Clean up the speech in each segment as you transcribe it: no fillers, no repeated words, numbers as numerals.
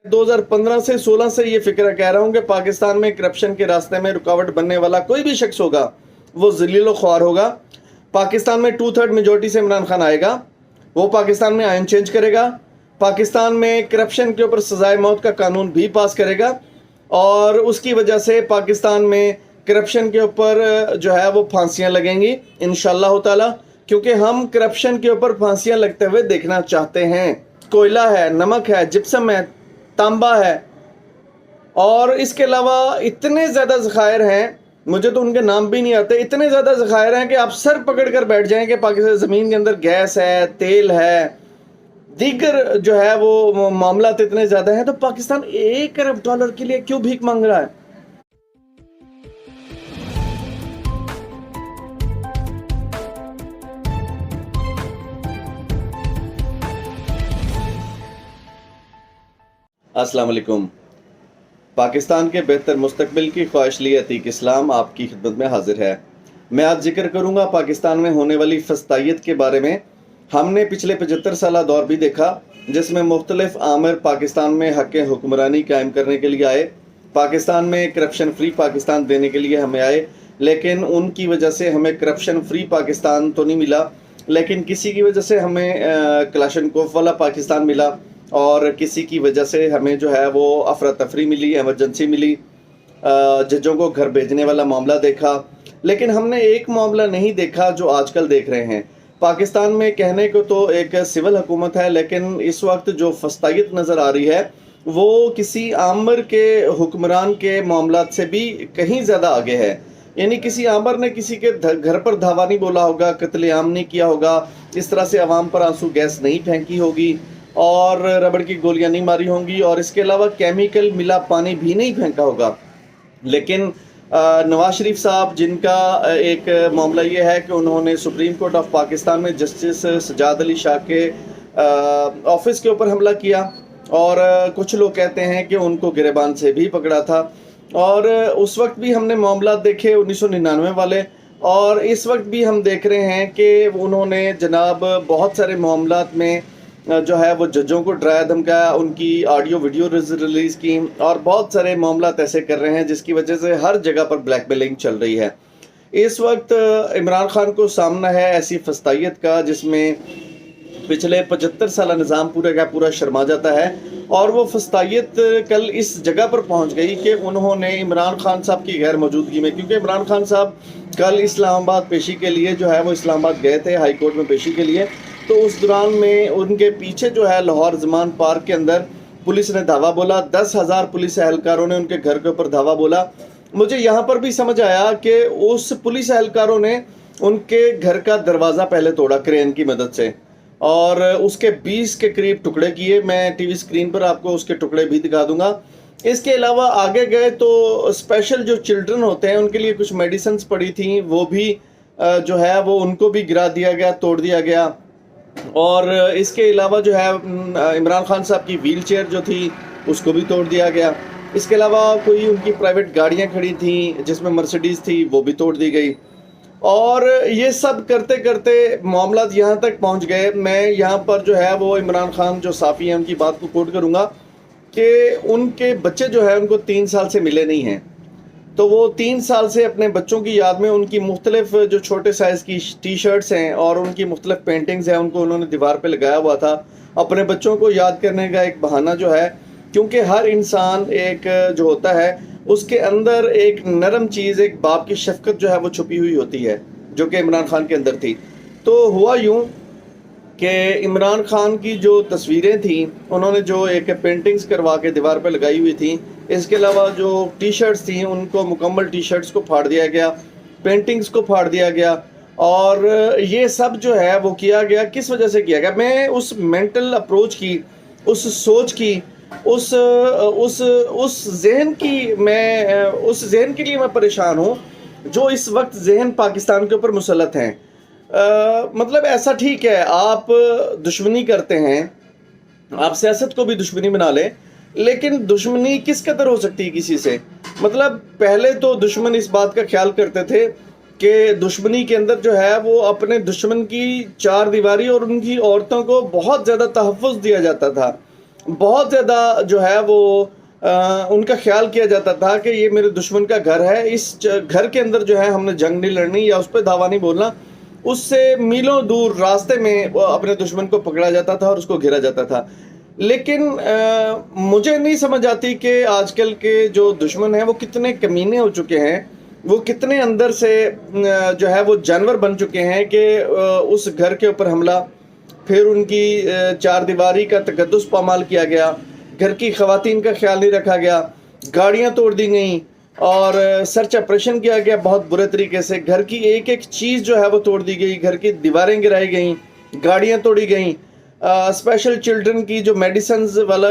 2015 से 16 से ये फिक्र कह रहा हूँ कि पाकिस्तान में करप्शन के रास्ते में रुकावट बनने वाला कोई भी शख्स होगा वो ज़लील व ख्वार होगा। पाकिस्तान में 2/3 मेजॉरिटी से इमरान खान आएगा, वो पाकिस्तान में आयन चेंज करेगा, पाकिस्तान में करप्शन के ऊपर सजाए मौत का कानून भी पास करेगा और उसकी वजह से पाकिस्तान में करप्शन के ऊपर जो है वो फांसियाँ लगेंगी इंशाअल्लाह ताला, क्योंकि हम करप्शन के ऊपर फांसियाँ लगते हुए देखना चाहते हैं। कोयला है, नमक है, जिप्सम है, तांबा है और इसके अलावा इतने ज़्यादा ज़खायर हैं, मुझे तो उनके नाम भी नहीं आते। इतने ज़्यादा ज़खायर हैं कि आप सर पकड़ कर बैठ जाएं कि पाकिस्तान ज़मीन के अंदर गैस है, तेल है, दीगर जो है वो मामलात इतने ज़्यादा हैं। तो पाकिस्तान $1 अरब के लिए क्यों भीख मांग रहा है? अस्सलाम वालेकुम। पाकिस्तान के बेहतर मुस्तकबिल की ख्वाहिश लिए अतीक इस्लाम आपकी खिदमत में हाजिर है। मैं आज जिक्र करूंगा पाकिस्तान में होने वाली फस्तायत के बारे में। हमने पिछले 75 साल दौर भी देखा जिसमें मुख्तलिफ आमिर पाकिस्तान में हक़ हुक्मरानी कायम करने के लिए आए, पाकिस्तान में करप्शन फ्री पाकिस्तान देने के लिए हमें आए, लेकिन उनकी वजह से हमें करप्शन फ्री पाकिस्तान तो नहीं मिला, लेकिन किसी की वजह से हमें क्लाशनकोफ वाला पाकिस्तान मिला और किसी की वजह से हमें जो है वो अफरा तफरी मिली, एमरजेंसी मिली, जजों को घर भेजने वाला मामला देखा। लेकिन हमने एक मामला नहीं देखा जो आजकल देख रहे हैं। पाकिस्तान में कहने को तो एक सिविल हुकूमत है, लेकिन इस वक्त जो फस्तायत नज़र आ रही है वो किसी आमिर के हुक्मरान के मामलात से भी कहीं ज़्यादा आगे है। यानी किसी आमिर ने किसी के घर पर धावा नहीं बोला होगा, कत्लेआम नहीं किया होगा, इस तरह से अवाम पर आंसू गैस नहीं फेंकी होगी और रबड़ की गोलियां नहीं मारी होंगी और इसके अलावा केमिकल मिला पानी भी नहीं फेंका होगा। लेकिन नवाज शरीफ साहब, जिनका एक मामला ये है कि उन्होंने सुप्रीम कोर्ट ऑफ पाकिस्तान में जस्टिस सजाद अली शाह के ऑफिस के ऊपर हमला किया और कुछ लोग कहते हैं कि उनको गिरेबान से भी पकड़ा था और उस वक्त भी हमने मामला देखे 1999 वाले और इस वक्त भी हम देख रहे हैं कि उन्होंने जनाब बहुत सारे मामलात में जो है वो जजों को डराया धमकाया, उनकी ऑडियो वीडियो रिलीज़ की और बहुत सारे मामलात ऐसे कर रहे हैं जिसकी वजह से हर जगह पर ब्लैकमेलिंग चल रही है। इस वक्त इमरान खान को सामना है ऐसी फस्तायत का जिसमें पिछले 75 साल निज़ाम पूरा का पूरा शर्मा जाता है और वो फस्तायत कल इस जगह पर पहुंच गई कि उन्होंने इमरान खान साहब की गैर मौजूदगी में, क्योंकि इमरान खान साहब कल इस्लामाबाद पेशी के लिए जो है वो इस्लामाबाद गए थे हाई कोर्ट में पेशी के लिए, तो उस दौरान में उनके पीछे जो है लाहौर ज़मान पार्क के अंदर पुलिस ने धावा बोला, 10,000 पुलिस एहलकारों ने उनके घर के ऊपर धावा बोला। मुझे यहाँ पर भी समझ आया कि उस पुलिस एहलकारों ने उनके घर का दरवाज़ा पहले तोड़ा क्रेन की मदद से और उसके 20 के करीब टुकड़े किए। मैं टीवी स्क्रीन पर आपको उसके टुकड़े भी दिखा दूंगा। इसके अलावा आगे गए तो स्पेशल जो चिल्ड्रन होते हैं उनके लिए कुछ मेडिसिन पड़ी थी, वो भी जो है वो उनको भी गिरा दिया गया, तोड़ दिया गया। और इसके अलावा जो है इमरान खान साहब की व्हील चेयर जो थी उसको भी तोड़ दिया गया। इसके अलावा कोई उनकी प्राइवेट गाड़ियां खड़ी थी जिसमें मर्सिडीज़ थी, वो भी तोड़ दी गई। और ये सब करते करते मामला यहाँ तक पहुँच गए। मैं यहाँ पर जो है वो इमरान खान जो साफ़ी हैं उनकी बात को कोट करूँगा कि उनके बच्चे जो है उनको 3 साल से मिले नहीं हैं, तो वो 3 साल से अपने बच्चों की याद में उनकी मुख्तलिफ जो छोटे साइज़ की टी शर्ट्स हैं और उनकी मुख्तलिफ पेंटिंग्स हैं उनको उन्होंने दीवार पे लगाया हुआ था अपने बच्चों को याद करने का एक बहाना जो है, क्योंकि हर इंसान एक जो होता है उसके अंदर एक नरम चीज़, एक बाप की शफकत जो है वो छुपी हुई होती है, जो कि इमरान खान के अंदर थी। तो हुआ यूँ कि इमरान खान की जो तस्वीरें थी उन्होंने जो एक पेंटिंग्स करवा के दीवार पे लगाई हुई थी, इसके अलावा जो टी शर्ट्स थी उनको मुकम्मल टी शर्ट्स को फाड़ दिया गया, पेंटिंग्स को फाड़ दिया गया और ये सब जो है वो किया गया। किस वजह से किया गया? मैं उस मेंटल अप्रोच की, उस सोच की, उस जहन की, मैं उस जहन के लिए मैं परेशान हूँ जो इस वक्त जहन पाकिस्तान के ऊपर मुसल्लत हैं। मतलब ऐसा ठीक है आप दुश्मनी करते हैं, आप सियासत को भी दुश्मनी बना लें, लेकिन दुश्मनी किस कदर हो सकती है किसी से? मतलब पहले तो दुश्मन इस बात का ख्याल करते थे कि दुश्मनी के अंदर जो है वो अपने दुश्मन की चार दीवारी और उनकी औरतों को बहुत ज़्यादा तहफ़्फ़ुज़ दिया जाता था بہت زیادہ جو ہے وہ ان کا خیال کیا جاتا تھا کہ یہ میرے دشمن کا گھر ہے، اس گھر کے اندر جو ہے ہم نے جنگ نہیں لڑنی یا اس پہ دعویٰ نہیں بولنا. اس سے میلوں دور راستے میں اپنے دشمن کو پکڑا جاتا تھا اور اس کو گھیرا جاتا تھا. لیکن مجھے نہیں سمجھ آتی کہ آج کل کے جو دشمن ہیں وہ کتنے کمینے ہو چکے ہیں، وہ کتنے اندر سے جو ہے وہ جانور بن چکے ہیں کہ اس گھر کے اوپر حملہ، پھر ان کی چار دیواری کا تقدس پامال کیا گیا، گھر کی خواتین کا خیال نہیں رکھا گیا، گاڑیاں توڑ دی گئیں اور سرچ آپریشن کیا گیا بہت برے طریقے سے. گھر کی ایک ایک چیز جو ہے وہ توڑ دی گئی، گھر کی دیواریں گرائی گئیں، گاڑیاں توڑی گئیں. اسپیشل چلڈرن کی جو میڈیسنز والا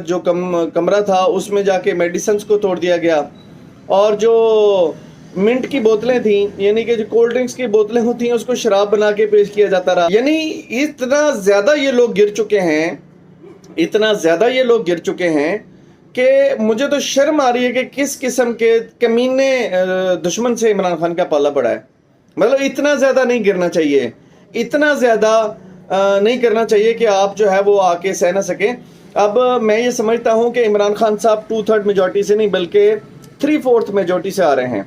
جو کمرہ تھا اس میں جا کے میڈیسنز کو توڑ دیا گیا، اور جو منٹ کی بوتلیں تھیں یعنی کہ جو کولڈ ڈرنکس کی بوتلیں ہوتی ہیں اس کو شراب بنا کے پیش کیا جاتا رہا. یعنی اتنا زیادہ یہ لوگ گر چکے ہیں، اتنا زیادہ یہ لوگ گر چکے ہیں کہ مجھے تو شرم آ رہی ہے کہ کس قسم کے کمینے دشمن سے عمران خان کا پالا پڑا ہے. مطلب اتنا زیادہ نہیں گرنا چاہیے، اتنا زیادہ نہیں کرنا چاہیے کہ آپ جو ہے وہ آ کے سہ نہ سکیں. اب میں یہ سمجھتا ہوں کہ عمران خان صاحب 2/3 میجورٹی سے نہیں بلکہ 3/4 میجورٹی سے آ رہے ہیں،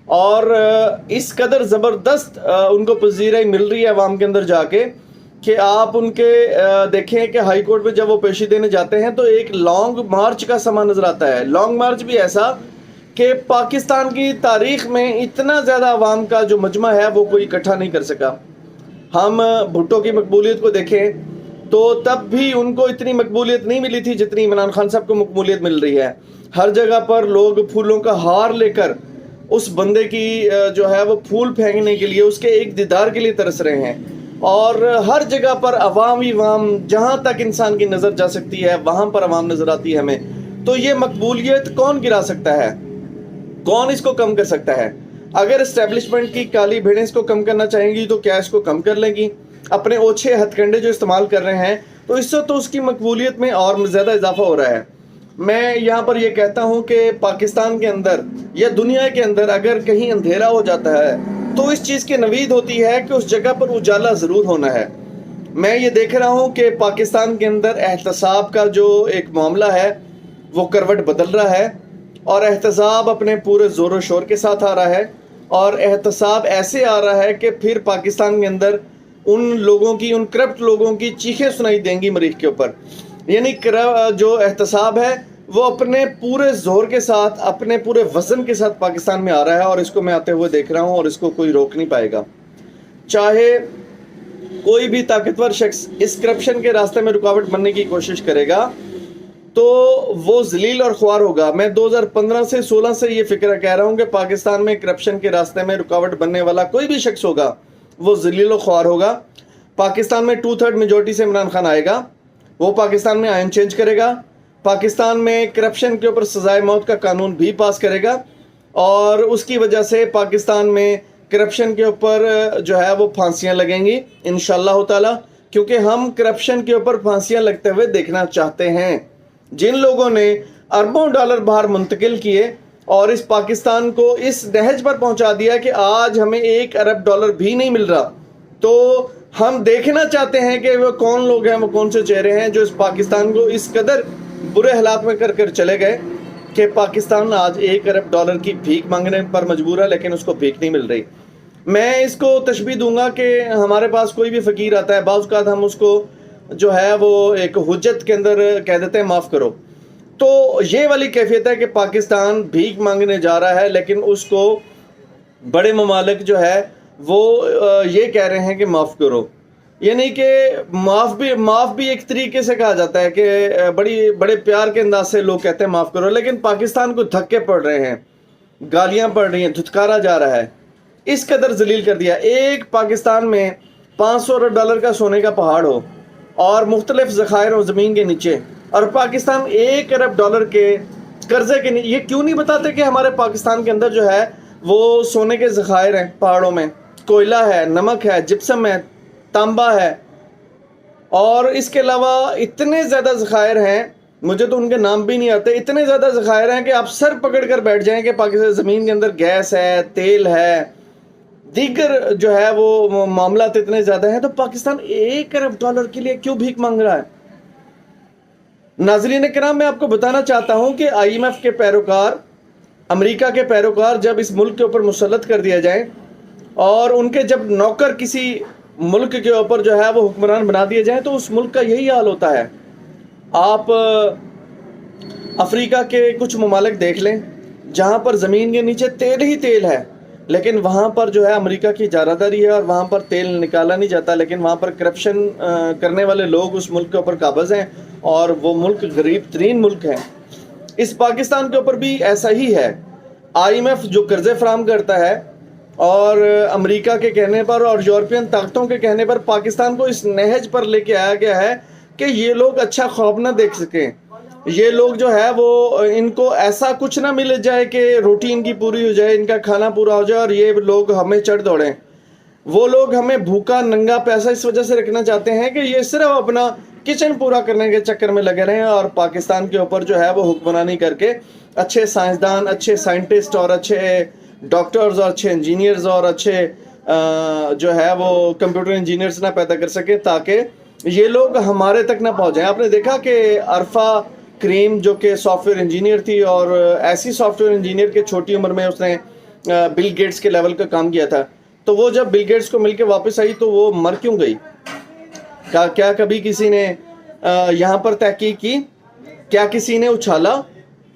اور اس قدر زبردست ان کو پذیرائی مل رہی ہے عوام کے اندر جا کے کہ آپ ان کے دیکھیں کہ ہائی کورٹ میں جب وہ پیشی دینے جاتے ہیں تو ایک لانگ مارچ کا سامان نظر آتا ہے. لانگ مارچ بھی ایسا کہ پاکستان کی تاریخ میں اتنا زیادہ عوام کا جو مجمع ہے وہ کوئی اکٹھا نہیں کر سکا. ہم بھٹو کی مقبولیت کو دیکھیں تو تب بھی ان کو اتنی مقبولیت نہیں ملی تھی جتنی عمران خان صاحب کو مقبولیت مل رہی ہے. ہر جگہ پر لوگ پھولوں کا ہار لے کر اس بندے کی جو ہے وہ پھول پھینکنے کے لیے، اس کے ایک دیدار کے لیے ترس رہے ہیں، اور ہر جگہ پر عوام ہی عوام، جہاں تک انسان کی نظر جا سکتی ہے وہاں پر عوام نظر آتی ہے ہمیں. تو یہ مقبولیت کون گرا سکتا ہے؟ کون اس کو کم کر سکتا ہے؟ اگر اسٹیبلشمنٹ کی کالی بھیڑیں اس کو کم کرنا چاہیں گی تو کیا اس کو کم کر لیں گی؟ اپنے اوچھے ہتھ کنڈے جو استعمال کر رہے ہیں تو اس سے تو اس کی مقبولیت میں اور زیادہ اضافہ ہو رہا ہے. میں یہاں پر یہ کہتا ہوں کہ پاکستان کے اندر یا دنیا کے اندر اگر کہیں اندھیرا ہو جاتا ہے تو اس چیز کی نوید ہوتی ہے کہ اس جگہ پر اجالا ضرور ہونا ہے. میں یہ دیکھ رہا ہوں کہ پاکستان کے اندر احتساب کا جو ایک معاملہ ہے وہ کروٹ بدل رہا ہے، اور احتساب اپنے پورے زور و شور کے ساتھ آ رہا ہے، اور احتساب ایسے آ رہا ہے کہ پھر پاکستان کے اندر ان لوگوں کی، ان کرپٹ لوگوں کی چیخیں سنائی دیں گی مریخ کے اوپر. یعنی جو احتساب ہے وہ اپنے پورے زور کے ساتھ، اپنے پورے وزن کے ساتھ پاکستان میں آ رہا ہے، اور اس کو میں آتے ہوئے دیکھ رہا ہوں اور اس کو کوئی روک نہیں پائے گا. چاہے کوئی بھی طاقتور شخص اس کرپشن کے راستے میں رکاوٹ بننے کی کوشش کرے گا تو وہ ذلیل اور خوار ہوگا. میں 2015 سے 16 سے یہ فکر کہہ رہا ہوں کہ پاکستان میں کرپشن کے راستے میں رکاوٹ بننے والا کوئی بھی شخص ہوگا وہ ذلیل و خوار ہوگا. پاکستان میں 2/3 میجورٹی سے عمران خان آئے گا، وہ پاکستان میں آئین چینج کرے گا، پاکستان میں کرپشن کے اوپر سزائے موت کا قانون بھی پاس کرے گا، اور اس کی وجہ سے پاکستان میں کرپشن کے اوپر جو ہے وہ پھانسیاں لگیں گی انشاءاللہ تعالی، کیونکہ ہم کرپشن کے اوپر پھانسیاں لگتے ہوئے دیکھنا چاہتے ہیں. جن لوگوں نے اربوں ڈالر باہر منتقل کیے اور اس پاکستان کو اس نہج پر پہنچا دیا کہ آج ہمیں $1 ارب بھی نہیں مل رہا، تو ہم دیکھنا چاہتے ہیں کہ وہ کون لوگ ہیں، وہ کون سے چہرے ہیں جو اس پاکستان کو اس قدر برے حالات میں کر کر چلے گئے کہ پاکستان آج $1 ارب کی بھیک مانگنے پر مجبور ہے، لیکن اس کو بھیک نہیں مل رہی. میں اس کو تشبیہ دوں گا کہ ہمارے پاس کوئی بھی فقیر آتا ہے، بعض اوقات ہم اس کو جو ہے وہ ایک حجت کے اندر کہہ دیتے ہیں معاف کرو، تو یہ والی کیفیت ہے کہ پاکستان بھیک مانگنے جا رہا ہے، لیکن اس کو بڑے ممالک جو ہے وہ یہ کہہ رہے ہیں کہ معاف کرو. یعنی کہ معاف بھی ایک طریقے سے کہا جاتا ہے کہ بڑے پیار کے انداز سے لوگ کہتے ہیں معاف کرو، لیکن پاکستان کو دھکے پڑ رہے ہیں، گالیاں پڑ رہی ہیں، دھتکارا جا رہا ہے، اس قدر ذلیل کر دیا. ایک پاکستان میں $500 ارب کا سونے کا پہاڑ ہو اور مختلف ذخائر ہو زمین کے نیچے، اور پاکستان $1 ارب کے قرضے کے نیچے. یہ کیوں نہیں بتاتے کہ ہمارے پاکستان کے اندر جو ہے وہ سونے کے ذخائر ہیں، پہاڑوں میں کوئلہ ہے، نمک ہے، جپسم ہے، تانبا ہے، اور اس کے علاوہ اتنے زیادہ ذخائر ہیں، مجھے تو ان کے نام بھی نہیں آتے. اتنے زیادہ ذخائر ہیں کہ آپ سر پکڑ کر بیٹھ جائیں کہ پاکستان زمین کے اندر گیس ہے، تیل ہے، دیگر جو ہے وہ معاملات اتنے زیادہ ہیں. تو پاکستان $1 ارب کے لیے کیوں بھیک مانگ رہا ہے؟ नाज़रीन किराम, मैं आपको बताना चाहता हूं कि IMF के पैरोकार, अमेरिका के पैरोकार जब इस मुल्क के ऊपर मुसल्लत कर दिया जाए और उनके जब नौकर किसी मुल्क के ऊपर जो है वो हुक्मरान बना दिए जाए, तो उस मुल्क का यही हाल होता है। आप अफ्रीका के कुछ ममालिक देख लें जहाँ पर ज़मीन के नीचे तेल ही तेल है, लेकिन वहाँ पर जो है अमेरिका की इजारादारी है और वहाँ पर तेल निकाला नहीं जाता, लेकिन वहाँ पर करप्शन करने वाले लोग उस मुल्क के ऊपर काबिज हैं और वो मुल्क गरीब तरीन मुल्क है। इस पाकिस्तान के ऊपर भी ऐसा ही है। IMF जो कर्ज़े फराम करता है और अमेरिका के कहने पर और यूरोपियन ताकतों के कहने पर पाकिस्तान को इस नहज पर लेके आया गया है कि ये लोग अच्छा ख्वाब ना देख सकें, ये लोग जो है वो इनको ऐसा कुछ ना मिल जाए कि रोटी इनकी पूरी हो जाए, इनका खाना पूरा हो जाए और ये लोग हमें चढ़ दौड़ें। वो लोग हमें भूखा नंगा पैसा इस वजह से रखना चाहते हैं कि ये सिर्फ अपना किचन पूरा करने के चक्कर में लगे रहें और पाकिस्तान के ऊपर जो है वो हुक्मरानी करके अच्छे साइंसदान, अच्छे साइंटिस्ट और अच्छे डॉक्टर्स और अच्छे इंजीनियर्स और अच्छे जो है वो कंप्यूटर इंजीनियर्स ना पैदा कर सके ताकि ये लोग हमारे तक ना पहुँच जाएं। आपने देखा कि अरफा करीम जो कि सॉफ्टवेयर इंजीनियर थी और ऐसी सॉफ्टवेयर इंजीनियर के छोटी उम्र में उसने बिल गेट्स के लेवल का काम किया था, तो वो जब बिल गेट्स को मिलके वापस आई तो वो मर क्यों गई? क्या कभी किसी ने यहाँ पर तहकीक की? क्या किसी ने उछाला?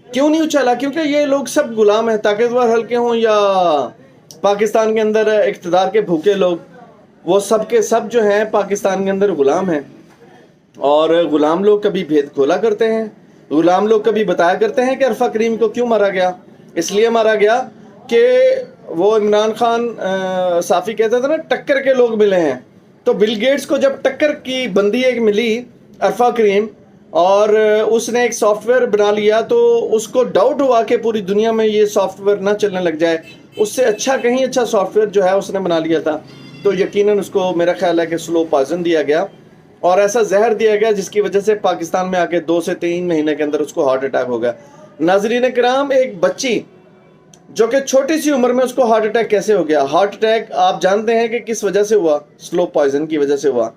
क्यों नहीं उछाला? क्योंकि ये लोग सब गुलाम हैं, ताकतवर हल्के हों या पाकिस्तान के अंदर इक़्तिदार के भूखे लोग, वो सब के सब जो हैं पाकिस्तान के अंदर गुलाम हैं। और गुलाम लोग कभी भेद खोला करते हैं, गुलाम लोग कभी बताया करते हैं कि अरफा करीम को क्यों मारा गया। इसलिए मारा गया कि वो इमरान खान साफ़ी कहता था ना, टक्कर के लोग मिले हैं। तो बिल गेट्स को जब टक्कर की बंदी एक मिली अरफा करीम और उसने एक सॉफ्टवेयर बना लिया, तो उसको डाउट हुआ कि पूरी दुनिया में ये सॉफ्टवेयर ना चलने लग जाए, उससे अच्छा कहीं अच्छा सॉफ्टवेयर जो है उसने बना लिया था। तो यकीनन उसको मेरा ख्याल है कि स्लो पॉइजन दिया गया और ऐसा जहर दिया गया जिसकी वजह से पाकिस्तान में आके 2 से 3 महीने के अंदर उसको हार्ट अटैक हो गया। नाज़रीन किराम, एक बच्ची जो कि छोटी सी उम्र में उसको हार्ट अटैक कैसे हो गया? हार्ट अटैक आप जानते हैं कि किस वजह से हुआ? स्लो पॉइजन की वजह से हुआ।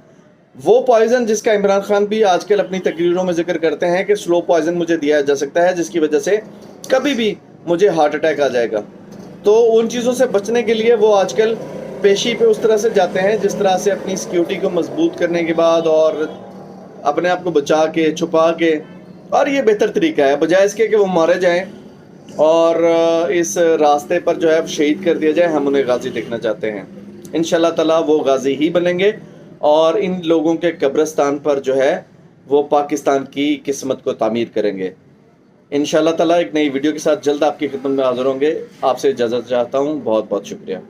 वो पॉइजन जिसका इमरान खान भी आजकल अपनी तकरीरों में जिक्र करते हैं कि स्लो पॉइजन मुझे दिया जा सकता है जिसकी वजह से कभी भी मुझे हार्ट अटैक आ जाएगा। तो उन चीज़ों से बचने के लिए वो आजकल पेशी पे उस तरह से जाते हैं जिस तरह से अपनी सिक्योरिटी को मजबूत करने के बाद और अपने आप को बचा के छुपा के, और ये बेहतर तरीका है बजाय इसके कि वो मारे जाएं और इस रास्ते पर जो है शहीद कर दिया जाए। हम उन्हें गाजी देखना चाहते हैं। इंशाल्लाह ताला वो गाजी ही बनेंगे और इन लोगों के कब्रिस्तान पर जो है वो पाकिस्तान की किस्मत को तामीर करेंगे। इंशाल्लाह ताला एक नई वीडियो के साथ जल्द आपकी खिदमत में हाज़िर होंगे। आपसे इजाज़त चाहता हूँ। बहुत बहुत शुक्रिया।